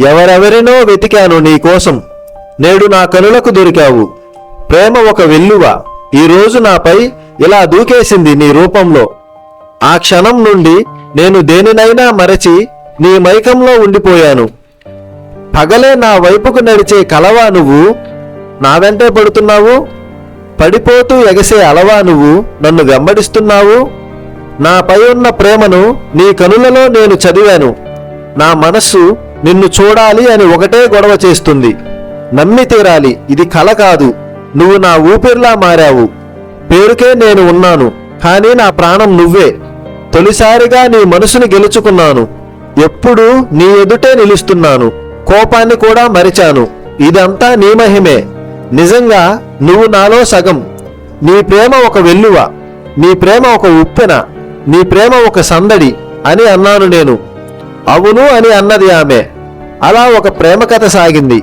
ఎవరెవరినో వెతికాను నీకోసం, నేడు నా కనులకు దొరికావు. ప్రేమ ఒక వెల్లువ ఈరోజు నాపై ఇలా దూకేసింది నీ రూపంలో. ఆ క్షణం నుండి నేను దేనినైనా మరచి నీ మైకంలో ఉండిపోయాను. పగలే నా వైపుకు నడిచే కలవా నువ్వు, నా వెంటే పడుతున్నావు. పడిపోతూ ఎగసే అలవా నువ్వు, నన్ను వెంబడిస్తున్నావు. నాపై ఉన్న ప్రేమను నీ కనులలో నేను చదివాను. నా మనస్సు నిన్ను చూడాలి అని ఒకటే గొడవ చేస్తుంది. నమ్మి తీరాలి, ఇది కల కాదు. నువ్వు నా ఊపిరిలా మారావు. పేరుకే నేను ఉన్నాను, కానీ నా ప్రాణం నువ్వే. తొలిసారిగా నీ మనసుని గెలుచుకున్నాను. ఎప్పుడూ నీ ఎదుటే నిలుస్తున్నాను. కోపాన్ని కూడా మరిచాను. ఇదంతా నీ మహిమే. నిజంగా నువ్వు నాలో సగం. నీ ప్రేమ ఒక వెల్లువ, నీ ప్రేమ ఒక ఉప్పెన, నీ ప్రేమ ఒక సందడి అని అన్నాను నేను. అవును అని అన్నది ఆమె. అలా ఒక ప్రేమ కథ సాగింది.